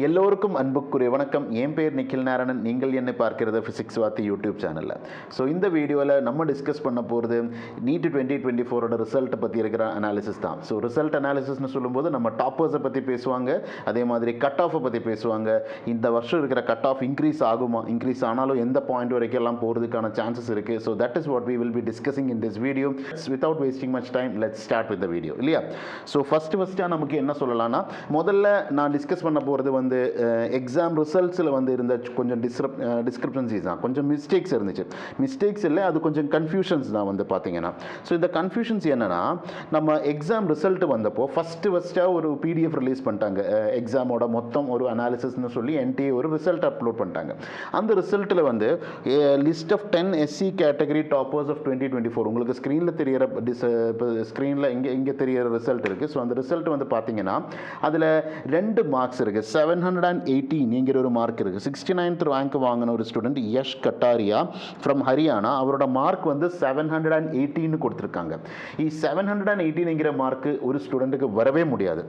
எல்லோருக்கும் அன்புக்குரிய வணக்கம். என் பேர் நிக்கில் நாராயணன். நீங்கள் என்னை பார்க்கிறது ஃபிசிக்ஸ் வாத்தி யூடியூப் சேனலில். ஸோ இந்த வீடியோவில் நம்ம டிஸ்கஸ் பண்ண போகிறது நீட் 2024 ரிசல்ட்டை பற்றி இருக்கிற அனாலிசிஸ் தான். ஸோ ரிசல்ட் அனாலிசிஸ்னு சொல்லும்போது நம்ம டாப்பர்ஸை பற்றி பேசுவாங்க, அதே மாதிரி கட் ஆஃபை பற்றி பேசுவாங்க. இந்த வருஷம் இருக்கிற கட் ஆஃப் இன்க்ரீஸ் ஆகுமா, இன்க்ரீஸ் ஆனாலும் எந்த பாயிண்ட் வரைக்கும் எல்லாம் போகிறதுக்கான சான்சஸ் இருக்குது. So that is what we will be discussing in this video. Without wasting much time, let's start with the video இல்லையா. ஸோ ஃபஸ்ட்டாக நமக்கு என்ன சொல்லலாம்னா, முதல்ல நான் டிஸ்கஸ் பண்ண போகிறது வந்து எக்ஸாம் ரிசல்ட்ஸில் வந்து இருந்த கொஞ்சம் டிஸ்கிரிப்ஷன்ஸிஸ் தான், கொஞ்சம் மிஸ்டேக்ஸ் இருந்துச்சு. மிஸ்டேக்ஸ் இல்லை, அது கொஞ்சம் கன்ஃபியூஷன்ஸ் தான் வந்து பார்த்தீங்கன்னா. ஸோ இந்த கன்ஃபியூஷன்ஸ் என்னென்னா, நம்ம எக்ஸாம் ரிசல்ட் வந்தப்போ ஃபஸ்ட்டாக ஒரு பிடிஎஃப் ரிலீஸ் பண்ணிட்டாங்க. எக்ஸாமோட மொத்தம் ஒரு அனாலிசிஸ்னு சொல்லி என்டிஏ ஒரு ரிசல்ட் அப்லோட் பண்ணிட்டாங்க. அந்த ரிசல்ட்டில் வந்து list of 10 SC category toppers of 2024 உங்களுக்கு ஸ்க்ரீனில் தெரிகிற ஸ்க்ரீனில் இங்கே தெரிகிற ரிசல்ட் இருக்குது. ஸோ அந்த ரிசல்ட் வந்து பார்த்தீங்கன்னா அதில் 2 மார்க்ஸ் இருக்குது. 718 ஒரு மார்க் இருக்குது. 69th ரேங்க் வாங்கின ஒரு ஸ்டூடெண்ட் யஷ் கட்டாரியா ஃப்ரம் ஹரியானா. அவரோட மார்க் வந்து 718 கொடுத்துருக்காங்க. 718 மார்க்கு ஒரு ஸ்டூடெண்ட்டுக்கு வரவே முடியாது.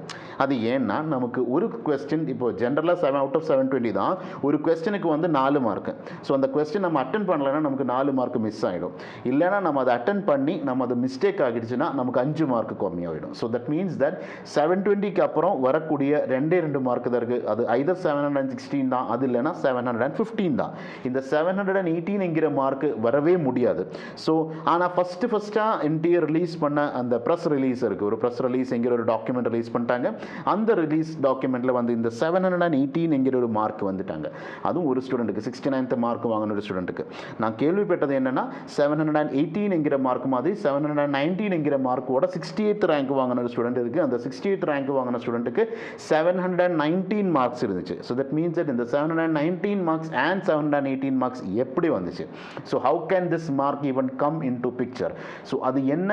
அது ஏன்னா நமக்கு ஒரு கொஸ்டின், இப்போ ஜென்ரலாக 7 out of 720 தான், ஒரு கொஸ்டினுக்கு வந்து 4 மார்க்கு. ஸோ அந்த கொஸ்டின் நம்ம அட்டன் பண்ணலைன்னா நமக்கு 4 மார்க் மிஸ் ஆகிடும். இல்லைனா நம்ம அதை அட்டன் பண்ணி நம்ம அது மிஸ்டேக் ஆகிடுச்சுன்னா நமக்கு 5 மார்க் கம்மியாகிடும். ஸோ தட் மீன்ஸ் தட் 720க்கு அப்புறம் வரக்கூடிய 2 மார்க் தான் இருக்குது. அது either 716 தான், அது இல்லைனா 715 தான். இந்த 718 மார்க் வரவே முடியாது. ஸோ ஆனால் ஃபஸ்ட்டாக என்டிஏ ரிலீஸ் பண்ண அந்த ப்ரெஸ் ரிலீஸ் இருக்குது. ஒரு ப்ரெஸ் ரிலீஸ் ஒரு டாக்குமெண்ட் ரிலீஸ் பண்ணிட்டாங்க. அந்த ரிலீஸ் டாக்குமெண்ட்டில் வந்து இந்த 718 ஒரு மார்க் வந்துட்டாங்க. அதுவும் ஒரு ஸ்டூடெண்ட்டுக்கு 69th மார்க் வாங்கின ஒரு ஸ்டூடெண்ட்டுக்கு. நான் கேள்விப்பட்டது என்னென்னா, 718 மார்க் மாதிரி 719 மார்க்கோட 68th ரேங்க் வாங்கின ஒரு ஸ்டூடெண்ட் இருக்குது. அந்த 68th ரேங்க் வாங்கின ஸ்டூடெண்ட்டுக்கு 719 மார்க்ஸ் இருந்துச்சு. ஸோ தட் மீன்ஸ் தட் இந்த 719 மார்க்ஸ் அண்ட் 718 மார்க்ஸ் எப்படி வந்துச்சு? So how can this mark even come in to picture? So அது என்ன,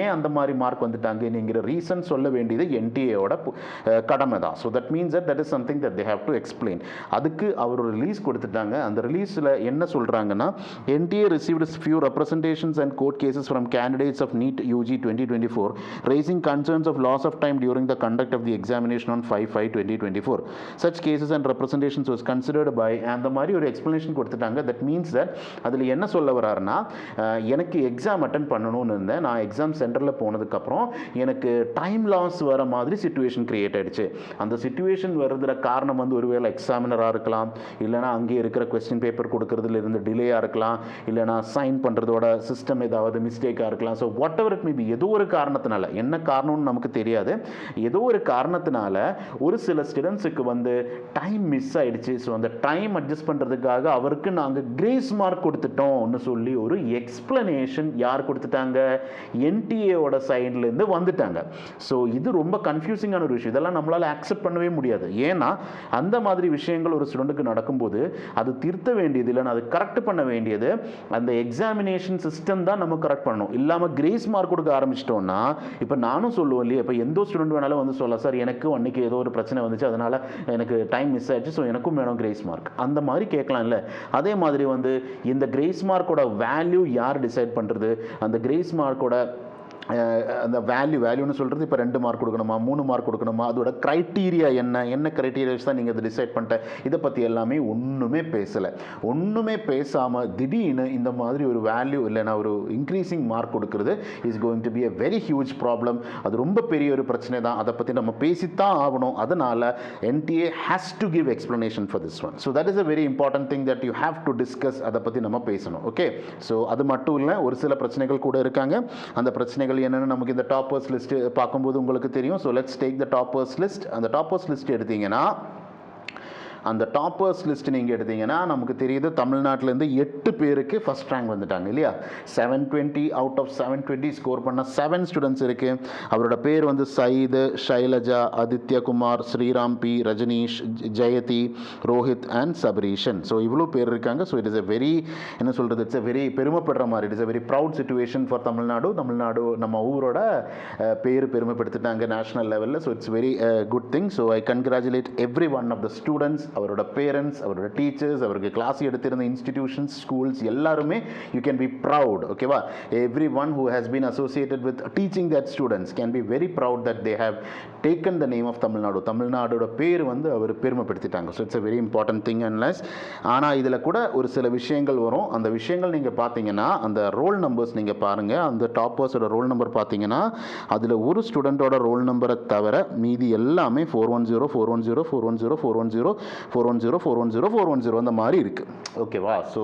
ஏன் அந்த மாதிரி மார்க் வந்துட்டாங்கங்கிற ரீசன் சொல்ல வேண்டியது என்டிஏயோட கடமை தான். So that means that is something that they have to explain. அதுக்கு அவர் ஒரு ரிலீஸ் கொடுத்துட்டாங்க. அந்த ரிலீஸில் என்ன சொல்கிறாங்கன்னா, NTA received few representations and court cases from candidates of NEET UG 2024 raising concerns of loss of time during the conduct of the examination on 5/5/2024. Such cases and representations was considered by அந்த மாதிரி ஒரு explanation கொடுத்துட்டாங்க. That means that அதில் என்ன சொல்ல வர்றாருன்னா, எனக்கு exam attend பண்ணணும்னு இருந்தேன். நான் எக்ஸாம் சென்டரில் போனதுக்கப்புறம் எனக்கு டைம் லாஸ் வர மாதிரி சிச்சுவேஷன் கிரியேட் ஆகிடுச்சு. அந்த சிச்சுவேஷன் வருதுற காரணம் வந்து ஒருவேளை எக்ஸாமினராக இருக்கலாம், இல்லைனா அங்கே இருக்கிற கொஸ்டின் பேப்பர் கொடுக்கறதுல இருந்து டிலேயாக இருக்கலாம், இல்லைனா சைன் பண்ணுறதோட சிஸ்டம் ஏதாவது மிஸ்டேக்காக இருக்கலாம். So what ever it maybe, ஏதோ ஒரு காரணத்தினால, என்ன காரணம்னு நமக்கு தெரியாது, ஏதோ ஒரு காரணத்தினால ஒரு சில ஸ்டூடெண்ட்ஸுக்கு வந்து டைம் மிஸ் ஆகிடுச்சு. ஸோ அந்த டைம் அட்ஜஸ்ட் பண்ணுறதுக்காக அவருக்கு நாங்கள் கிரேஸ் மார்க் கொடுத்துட்டோம்னு சொல்லி ஒரு எக்ஸ்பிளனேஷன் யார் கொடுத்துட்டாங்க? என்டிஏவோட சைட்லேருந்து வந்துட்டாங்க. ஸோ இது ரொம்ப கன்ஃபியூசிங்கான ஒரு விஷயம். இதெல்லாம் நம்மளால் அக்செப்ட் பண்ணவே முடியாது. ஏன்னா அந்த மாதிரி விஷயங்கள் ஒரு ஸ்டூடெண்ட்டுக்கு நடக்கும்போது அது திருத்த வேண்டியது இல்லைன்னா அது கரெக்ட் பண்ண வேண்டியது அந்த எக்ஸாமினேஷன் சிஸ்டம் தான் நம்ம கரெக்ட் பண்ணணும். இல்லாமல் கிரேஸ் மார்க் கொடுக்க ஆரம்பிச்சிட்டோம்னா, இப்போ நானும் சொல்லுவோம் இல்லையா, இப்போ எந்த ஸ்டூடெண்ட் வேணாலும் வந்து சொல்லலாம், சார் எனக்கு அன்றைக்கி ஏதோ ஒரு பிரச்சனை வந்துச்சு, அதனால் எனக்கு டைம் மிஸ் ஆகிடுச்சு, ஸோ எனக்கும் வேணும் கிரேஸ் மார்க், அந்த மாதிரி கேட்கலாம் இல்லை. அதே மாதிரி வந்து இந்த கிரேஸ் மார்க்கோட வேல்யூ யார் டிசைட் பண்ணுறது? அந்த கிரேஸ் மார்க்கோட அந்த வேல்யூன்னு சொல்கிறது, இப்போ 2 மார்க் கொடுக்கணுமா, 3 மார்க் கொடுக்கணுமா, அதோட க்ரைட்டீரியா என்ன க்ரைட்டீரியாஸ் தான் நீங்கள் அதை டிசைட் பண்ணிட்டேன், இதை பற்றி எல்லாமே ஒன்றுமே பேசலை. ஒன்றுமே பேசாமல் திடீர்னு இந்த மாதிரி ஒரு வேல்யூ இல்லைனா ஒரு இன்க்ரீஸிங் மார்க் கொடுக்குறது is going to be a very huge problem. அது ரொம்ப பெரிய ஒரு பிரச்சனை தான். அதை பற்றி நம்ம பேசித்தான் ஆகணும். அதனால் NDA has to give explanation for this one. So that is a very important thing that you have to discuss. அதை பற்றி நம்ம பேசணும். ஓகே, ஸோ அது மட்டும் இல்லை, ஒரு சில பிரச்சனைகள் கூட இருக்காங்க. அந்த பிரச்சனைகள் என்னன்னு நமக்கு இந்த டாப்பர்ஸ் லிஸ்ட் பார்க்கும்போது உங்களுக்கு தெரியும். So let's take the toppers list. அந்த டாப்பர்ஸ் லிஸ்ட் எடுத்தீங்கன்னா, அந்த டாப்பர்ஸ் லிஸ்ட் நீங்கள் எடுத்தீங்கன்னா நமக்கு தெரியுது, தமிழ்நாட்டிலேருந்து 8 பேருக்கு ஃபஸ்ட் ரேங்க் வந்துட்டாங்க இல்லையா. 720 out of 720 ஸ்கோர் பண்ண 7 ஸ்டூடெண்ட்ஸ் இருக்குது. அவரோட பேர் வந்து Saidu, Shailaja, Adityakumar, Sriram B, Rajneesh, Jayati, Rohit and Sabareesan. So இவ்வளோ பேர் இருக்காங்க. So it is a very, என்ன சொல்கிறது, இட்ஸ் எ வெரி பெருமைப்படுற மாதிரி, it is a very proud situation for Tamil Nadu. நம்ம ஊரோட பேர் பெருமைப்படுத்திட்டாங்க நேஷனல் லெவலில். So it's very good thing. So I congratulate every one of the students அவரோட பேரண்ட்ஸ், அவரோட டீச்சர்ஸ், அவருக்கு கிளாஸ் எடுத்திருந்த இன்ஸ்டிடியூஷன்ஸ், ஸ்கூல்ஸ் எல்லாருமே யூ கேன் பி ப்ரவுட். ஓகேவா? Every one who has been associated with teaching that students can be very proud that they have taken the name of Tamil Nadu. தமிழ்நாடோட பேர் வந்து அவர் பெருமைப்படுத்திட்டாங்க. So it's a very important thing unless. ஆனால் இதில் கூட ஒரு சில விஷயங்கள் வரும். அந்த விஷயங்கள் நீங்கள் பார்த்தீங்கன்னா அந்த ரோல் நம்பர்ஸ் நீங்கள் பாருங்கள். அந்த டாப்பர்ஸோட ரோல் நம்பர் பார்த்தீங்கன்னா அதில் ஒரு ஸ்டூடெண்ட்டோட ரோல் நம்பரை தவிர மீதி எல்லாமே 410 410 410 410 410 410 410 அந்த மாதிரி இருக்குது. ஓகேவா? ஸோ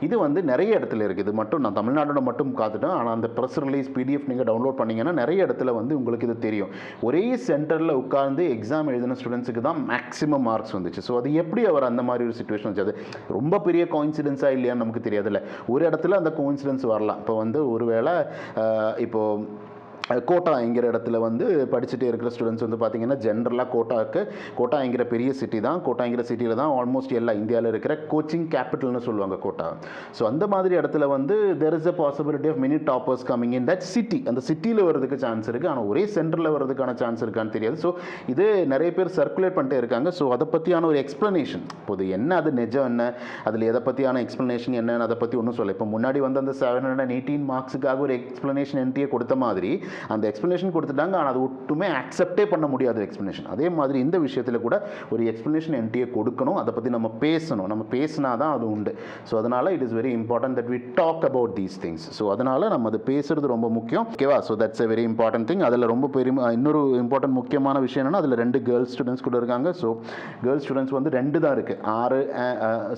இது வந்து நிறைய இடத்துல இருக்குது. இது மட்டும் நான் தமிழ்நாடோட மட்டும் காத்துட்டேன். ஆனால் அந்த ப்ரெஸ் ரிலீஸ் PDF நீங்கள் டவுன்லோட் பண்ணிங்கன்னா நிறைய இடத்துல வந்து உங்களுக்கு இது தெரியும். ஒரே சென்டரில் உட்கார்ந்து எக்ஸாம் எழுதின ஸ்டூடெண்ட்ஸுக்கு தான் மேக்ஸிமம் மார்க்ஸ் வந்துச்சு. ஸோ அது எப்படி அவர் அந்த மாதிரி ஒரு சுச்சுவேஷன் வச்சு, அது ரொம்ப பெரிய கோயின்சிடென்ஸாக இல்லையான்னு நமக்கு தெரியாதுல்ல. ஒரு இடத்துல அந்த கோயின்சிடென்ஸ் வரலாம். இப்போ வந்து ஒருவேளை இப்போது கோட்டாங்கிற இடத்துல வந்து படிச்சுட்டே இருக்கிற ஸ்டூடெண்ட்ஸ் வந்து பார்த்திங்கன்னா ஜென்ரலாக கோட்டாங்கிற பெரிய சிட்டி தான். கோட்டாங்கிற சிட்டியில் தான் ஆல்மோஸ்ட் எல்லா இந்தியாவில் இருக்கிற கோச்சிங் கேபிட்டல்னு சொல்லுவாங்க கோட்டா. ஸோ அந்த மாதிரி இடத்துல வந்து there is a possibility of many toppers coming in that city. அந்த சிட்டியில் வர்றதுக்கு சான்ஸ் இருக்குது. ஆனால் ஒரே சென்டரில் வர்றதுக்கான சான்ஸ் இருக்கான்னு தெரியாது. ஸோ இது நிறைய பேர் சர்க்குலேட் பண்ணிட்டே இருக்காங்க. ஸோ அதை பற்றியான ஒரு எக்ஸ்ப்ளனேஷன், இப்போது என்ன அது நிஜம் என்ன, அதில் எதை பற்றியான எக்ஸ்ப்ளனேஷன் என்னன்னு அதை பற்றி ஒன்றும் சொல்ல. இப்போ முன்னாடி வந்து அந்த 718 மார்க்ஸுக்காக ஒரு எக்ஸ்ப்ளனேஷன் என்ட்ரியை கொடுத்த மாதிரி அந்த எக்ஸ்ப்ளனேஷன் கொடுத்துட்டாங்க. ஆனால் அது ஒட்டுமே அக்செப்டே பண்ண முடியாத எக்ஸ்ப்ளனேஷன். அதே மாதிரி இந்த விஷயத்தில் கூட ஒரு எக்ஸ்ப்ளனேஷன் என்ட்ரியை கொடுக்கணும். அதை பற்றி நம்ம பேசணும். நம்ம பேசினா தான் அது உண்டு. ஸோ அதனால் it is very important that we talk about these things. So அதனால் நம்ம அது பேசுறது ரொம்ப முக்கியம். ஓகேவா? So that's a very important thing. அதில் ரொம்ப இன்னொரு இம்பார்ட்டன்ட் முக்கியமான விஷயம் என்னன்னா, அதில் 2 கேர்ள்ஸ் ஸ்டூடெண்ட்ஸ் கூட இருக்காங்க. ஸோ கேர்ள்ஸ் ஸ்டூடெண்ட்ஸ் வந்து 2 தான் இருக்குது.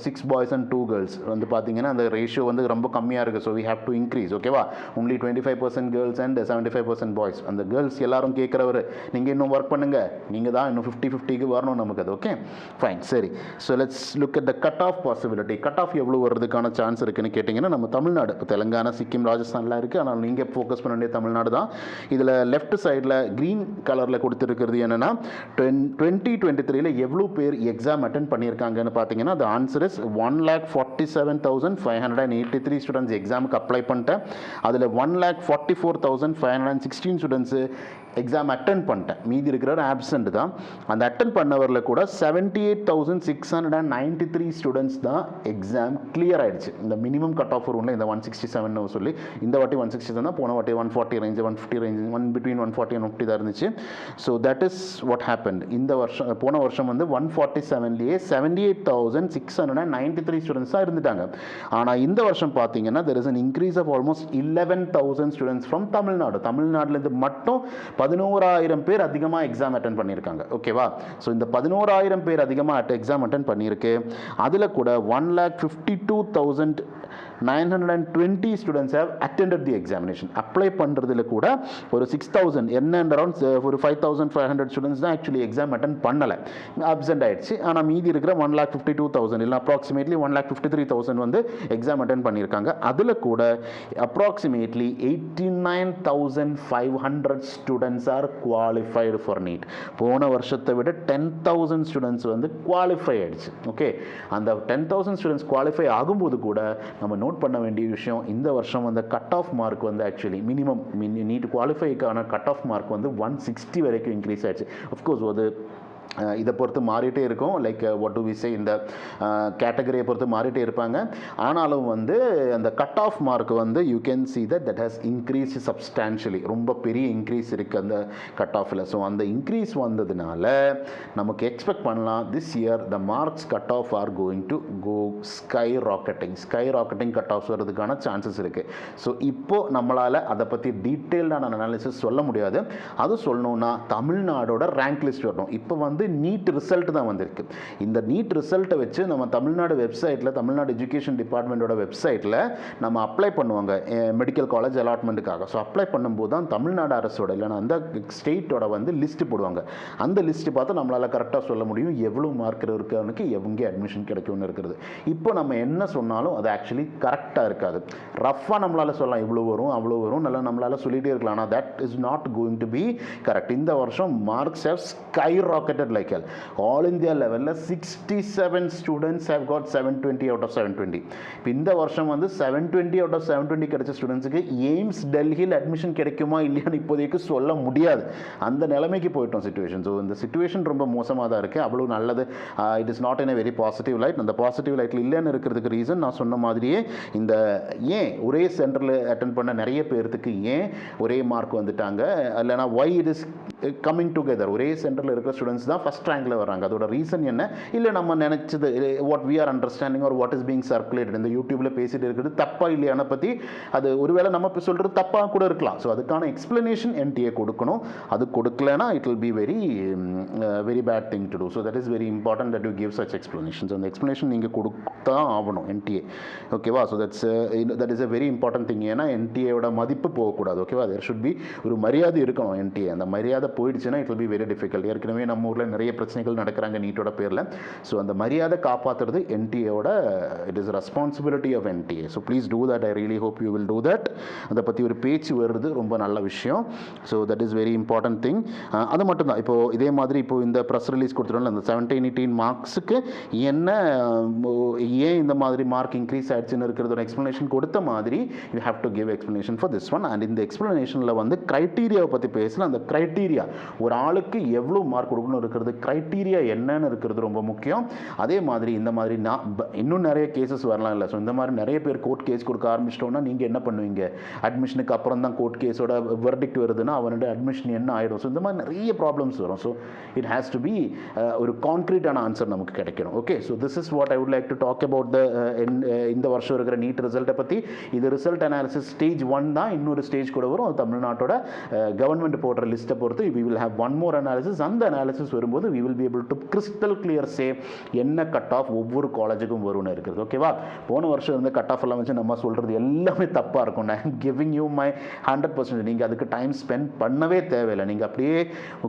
6 பாய்ஸ் அண்ட் 2 கேர்ள்ஸ் வந்து பார்த்தீங்கன்னா அந்த ரேஷியோ வந்து ரொம்ப கம்மியாக இருக்குது. So we have to increase. ஓகேவா? only 25% girls and 75% boys. அந்த கேர்ள்ஸ் எல்லாரும் கேட்குறவர், நீங்கள் இன்னும் ஒர்க் பண்ணுங்கள், நீங்கள் தான் இன்னும் 50-50க்கு வரணும் நமக்கு அது. Okay fine. சரி. So let's look at the cut off possibility. Cut off எவ்வளோ வர்றதுக்கான சான்ஸ் இருக்குன்னு கேட்டிங்கன்னா, நம்ம தமிழ்நாடு, இப்போ தெலுங்கானா, சிக்கிம், ராஜஸ்தான்லாம் இருக்குது. ஆனால் நீங்கள் ஃபோக்கஸ் பண்ண வேண்டிய தமிழ்நாடு தான். இதில் லெஃப்ட் சைடில் க்ரீன் கலரில் கொடுத்துருக்கிறது என்னென்னா 2023 எவ்வளோ பேர் எக்ஸாம் அட்டென்ட் பண்ணியிருக்காங்கன்னு பார்த்தீங்கன்னா, the answer is 1,47,583 ஸ்டூடெண்ட்ஸ் எக்ஸாமுக்கு அப்ளை பண்ணிட்டேன். அதில் 1,44,516 ஸ்டூடெண்ட்ஸு எக்ஸாம் அட்டன் பண்ணிட்டேன். மீதி இருக்கிறவர் ஆப்சண்ட் தான். அந்த அட்டன் பண்ணவரில் கூட 78,693 ஸ்டூடெண்ட்ஸ் தான் எக்ஸாம் கிளியர் ஆகிடுச்சு. இந்த மினிமம் கட் ஆஃப் வரும்ல, இந்த 167 சொல்லி, இந்த வாட்டி 167 தான், போன வாட்டி 140 ரேஞ்சு, 150 ரேஞ்சு, between 140 and 150 தான் இருந்துச்சு. So that is what happened. இந்த வருஷம், போன வருஷம் வந்து 147லேயே 78,693 ஸ்டூடெண்ட்ஸ் தான் இருந்துட்டாங்க. ஆனால் இந்த வருஷம் பார்த்தீங்கன்னா there is an increase of almost 11,000 students from Tamil Nadu. தமிழ்நாட்டிலேருந்து மட்டும் 11,000 பேர் அதிகமாக எக்ஸாம் அட்டன் பண்ணியிருக்காங்க. ஓகேவா? ஸோ இந்த 11,000 பேர் அதிகமாக எக்ஸாம் அட்டன் பண்ணியிருக்கு. அதில் கூட 1,52,920 students have attended the examination. Apply பண்ணுறதுல கூட ஒரு 6,000 அரௌண்ட் ஒரு 5,500 ஸ்டூடெண்ட்ஸ் தான் ஆக்சுவலி எக்ஸாம் அட்டன் பண்ணலை, அப்சென்ட் ஆகிடுச்சு. ஆனால் மீதி இருக்கிற 1,52,000 இல்லை அப்ராக்சிமேட்லி 1,53,000 வந்து எக்ஸாம் அட்டன் பண்ணியிருக்காங்க. அதில் கூட approximately 89,500 students are qualified for NEET. போன வருஷத்தை விட 10,000 ஸ்டூடெண்ட்ஸ் வந்து குவாலிஃபை ஆகிடுச்சு. ஓகே, அந்த 10,000 ஸ்டூடெண்ட்ஸ் குவாலிஃபை ஆகும்போது கூட நம்ம நோட் பண்ண வேண்டிய விஷயம், இந்த வருஷம் வந்து கட் ஆஃப் மார்க் வந்து ஆக்சுவலி மினிமம் நீட் குவாலிஃபைக்கான கட் ஆஃப் மார்க் வந்து 160 வரைக்கும் இன்க்ரீஸ் ஆயிடுச்சு. அஃப்கோர்ஸ் அது இதை பொறுத்து மாறிட்டே இருக்கும். Like what do we say, இந்த கேட்டகரியை பொறுத்து மாறிட்டே இருப்பாங்க. ஆனாலும் வந்து அந்த கட் ஆஃப் மார்க் வந்து you can see that has increase substantially. ரொம்ப பெரிய இன்க்ரீஸ் இருக்குது அந்த கட் ஆஃபில். ஸோ அந்த இன்க்ரீஸ் வந்ததுனால நமக்கு எக்ஸ்பெக்ட் பண்ணலாம் this year the marks cut off are going to go skyrocketing cut offs வர்றதுக்கான சான்சஸ் இருக்குது. ஸோ இப்போது நம்மளால் அதை பற்றி டீட்டெயில்டான அனாலிசிஸ் சொல்ல முடியாது. அது சொல்லணுன்னா தமிழ்நாடோட ரேங்க் லிஸ்ட் வரணும். இப்போ வந்து நீட் ரிசல்ட் தான் வந்திருக்கு. இந்த நீட் ரிசல்ட்டை வச்சு நம்ம தமிழ்நாடு வெப்சைட்டில், தமிழ்நாடு எஜுகேஷன் டிபார்ட்மெண்ட்டோட வெப்சைட்டில் நம்ம அப்ளை பண்ணுவாங்க மெடிக்கல் காலேஜ் அலாட்மெண்ட்டுக்காக. ஸோ அப்ளை பண்ணும்போது தான் தமிழ்நாடு அரசோட இல்லைனா அந்த ஸ்டேட்டோட வந்து லிஸ்ட்டு போடுவாங்க. அந்த லிஸ்ட்டு பார்த்து நம்மளால் கரெக்டாக சொல்ல முடியும் எவ்வளோ மார்க் இருக்கிறவனுக்கு எங்கே அட்மிஷன் கிடைக்கும்னு இருக்கிறது. இப்போ நம்ம என்ன சொன்னாலும் அது ஆக்சுவலி கரெக்டாக இருக்காது. ரஃபாக நம்மளால் சொல்லலாம் இவ்வளோ வரும் அவ்வளோ வரும், நல்லா நம்மளால் சொல்லிகிட்டே இருக்கலாம். ஆனால் that is not going to be correct. இந்த வருஷம் marks have skyrocket excited like hell. All India level 67 students have got 720 out of 720. இப்போ இந்த வருஷம் வந்து 720 out of 720 கிடைச்ச ஸ்டூடெண்ட்ஸுக்கு எய்ம்ஸ் டெல்லியில் அட்மிஷன் கிடைக்குமா இல்லையான்னு இப்போதைக்கு சொல்ல முடியாது. அந்த நிலைமைக்கு போயிட்டோம் சிச்சுவேஷன். ஸோ இந்த சிச்சுவேஷன் ரொம்ப மோசமாக தான் இருக்குது. அவ்வளோ நல்லது it is not in a very positive light. அந்த பாசிட்டிவ் லைட்டில் இல்லைன்னு இருக்கிறதுக்கு ரீசன் நான் சொன்ன மாதிரியே இந்த ஏன் ஒரே சென்டரில் அட்டென்ட் பண்ண நிறைய பேர்த்துக்கு ஏன் ஒரே மார்க் வந்துட்டாங்க, இல்லைனா why it is coming together, ஒரே சென்டரில் இருக்கிற ஸ்டூடெண்ட்ஸ் தான் ஃபஸ்ட் ரேங்கில் வராங்க. அதோட ரீசன் என்ன, இல்லை நம்ம நினச்சது what we are understanding or what is being circulated இந்த யூடியூப்பில் பேசிட்டு இருக்கிறது தப்பாக இல்லையான பற்றி அது ஒருவேளை நம்ம இப்போ சொல்கிறது தப்பாக கூட இருக்கலாம். ஸோ அதுக்கான எக்ஸ்ப்ளனேஷன் என்டிஏ கொடுக்கணும். அது கொடுக்கலனா it will be very bad thing to do. So that is very important that you give such explanations. அந்த எக்ஸ்ப்ளனேஷன் நீங்கள் கொடுத்தா ஆகணும் என்டிஏ. ஓகேவா? So that is a very important thing. ஏன்னா என்டிஏவோட மதிப்பு போகக்கூடாது. ஓகேவா? தேர் ஷுட் பி ஒரு மரியாதை இருக்கணும் என்டிஏ. அந்த மரியாதை போயிடுச்சுன்னா it will be very difficult. ஏற்கனவே நம்ம ஊரில் நிறைய பிரச்சனைகள் நடக்கிறாங்க நீட்டோட பேரில். ஸோ அந்த மரியாதை காப்பாற்றுறது என்டிஏவோட it is responsibility of NTA. So please do that. I really hope you will do that. அதை பற்றி ஒரு பேச்சு வருது, ரொம்ப நல்ல விஷயம். So that is very important thing. அது மட்டும்தான். இப்போது இதே மாதிரி இப்போது இந்த ப்ரெஸ் ரிலீஸ் கொடுத்துருவோம்ல, அந்த 17-18 மார்க்ஸுக்கு என்ன ஏன் இந்த மாதிரி மார்க் இன்க்ரீஸ் ஆகிடுச்சுன்னு இருக்கிறது ஒரு எக்ஸ்ப்ளனேஷன் கொடுத்த மாதிரி you have to give explanation for this one. And இந்த எக்ஸ்ப்ளனேஷனில் வந்து க்ரைட்டீரியாவை பற்றி பேசலாம். அந்த க்ரைட்டீரியா ஒரு ஆளுக்கு எவ்வளோ மார்க் கொடுக்கணும் இருக்கிறது, க்ரைட்டீரியா என்னன்னு இருக்கிறது ரொம்ப முக்கியம். அதே மாதிரி இந்த மாதிரி இன்னும் நிறைய கேசஸ் வரலாம் இல்லை. ஸோ இந்த மாதிரி நிறைய பேர் கோர்ட் கேஸ் கொடுக்க ஆரம்பிச்சிட்டோன்னா நீங்கள் என்ன பண்ணுவீங்க? அட்மிஷனுக்கு அப்புறம் தான் கோர்ட் கேஸோட வெர்டிக்ட் வருதுன்னா அவனோட அட்மிஷன் என்ன ஆகிடும்? ஸோ இந்த மாதிரி நிறைய ப்ராப்ளம்ஸ் வரும். So it has to be ஒரு கான்க்ரீட்டான ஆன்சர் நமக்கு கிடைக்கணும். Okay, so this is what I would like to talk about இந்த வருஷம் இருக்கிற நீட் ரிசல்ட்டை பற்றி. இது ரிசல்ட் அனாலிசிஸ் ஸ்டேஜ் 1 தான். இன்னொரு ஸ்டேஜ் கூட வரும். அது தமிழ்நாட்டோட கவர்மெண்ட் போடுற லிஸ்ட்டை பொறுத்து we will have one more analysis. அந்த அனாலிசிஸ் வரும்போது we will be able to crystal clear say என்ன கட் ஆஃப் ஒவ்வொரு காலேஜுக்கும் வரும்னு இருக்குது. ஓகேவா? போன வருஷம் இருந்த கட் ஆஃப் எல்லாம் வச்சு நம்ம சொல்கிறது எல்லாமே தப்பாக இருக்கும். நான் கிவிங் யூ மை 100%. நீங்கள் அதுக்கு டைம் ஸ்பெண்ட் பண்ணவே தேவையில்லை. நீங்கள் அப்படியே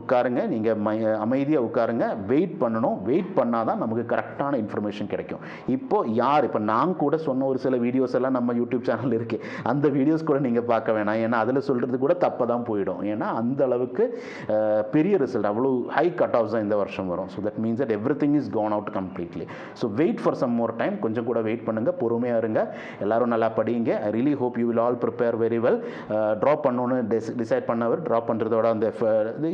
உட்காருங்க, நீங்கள் அமைதியாக உட்காருங்க, வெயிட் பண்ணணும். வெயிட் பண்ணால் தான் நமக்கு கரெக்டான இன்ஃபர்மேஷன் கிடைக்கும். இப்போ நான் கூட சொன்ன ஒரு சில வீடியோஸ் எல்லாம் நம்ம யூடியூப் சேனல் இருக்குது. அந்த வீடியோஸ் கூட நீங்கள் பார்க்க வேணாம். ஏன்னா அதில் சொல்கிறது கூட தப்பாக தான் போயிடும். ஏன்னா அந்த அளவுக்கு பெரிய ரிசல்ட், அவ்வளோ ஹை கட் ஆஃப்ஸ் தான் இந்த வருஷம் வரும். So that means that everything is gone out completely. So wait for some more time. கொஞ்சம் கூட வெயிட் பண்ணுங்கள், பொறுமையாக இருங்க, எல்லாரும் நல்லா படிங்க. I really hope you will all prepare very well. Drop பண்ணணும்னு டிசைட் பண்ணவர், ட்ராப் பண்ணுறதோட அந்த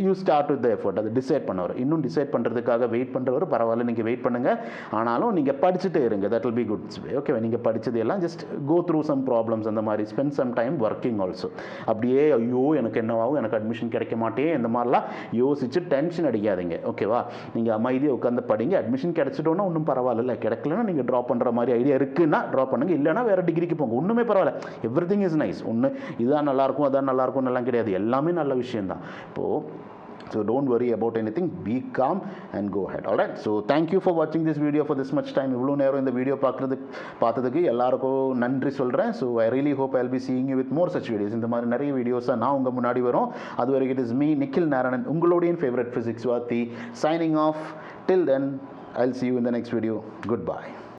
you start with the effort. அது டிசைட் பண்ணவர், இன்னும் டிசைட் பண்ணுறதுக்காக வெயிட் பண்ணுறவர் பரவாயில்ல, நீங்கள் வெயிட் பண்ணுங்கள். ஆனாலும் நீங்கள் படிச்சுட்டே இருங்க. That will be good. Okay, நீங்கள் படித்தது எல்லாம் just go through some problems. அந்த மாதிரி spend some time working also. அப்படியே ஐயோ எனக்கு என்னவாகும், எனக்கு அட்மிஷன் கிடைக்க மாட்டேன், இந்த மாதிரிலாம் யோசிச்சு டென்ஷன் அடிக்காதீங்க. ஓகேவா? நீங்கள் அமைதியாக உட்காந்து படிங்க. அட்மிஷன் கிடைச்சிட்டோன்னா ஒன்றும் பரவாயில்ல, கிடைக்கலன்னா நீங்கள் ட்ராப் பண்ணுற மாதிரி ஐடியா இருக்குன்னா ட்ராப் பண்ணுங்கள். இல்லைனா வேறு டிகிரிக்கு போங்க, ஒன்றுமே பரவாயில்ல. Every thing is nice. ஒன்று இதுதான் நல்லாயிருக்கும் அதான் நல்லாயிருக்கும் எல்லாம் கிடையாது. எல்லாமே நல்ல விஷயந்தான். இப்போது so don't worry about anything, be calm and go ahead. All right, so thank you for watching this video for this much time. இவ்வளோ நேரம் இந்த வீடியோ பார்த்ததுக்கு எல்லாருக்கும் நன்றி சொல்கிறேன். So I really hope I will be seeing you with more such videos. இந்த மாதிரி நிறைய வீடியோஸாக நான் உங்கள் முன்னாடி வரும். அது வரைக்கும் it is me Nikhil Narayanan, உங்களுடைய favourite physics Vaathi, signing off. Till then I'll see you in the next video. Goodbye.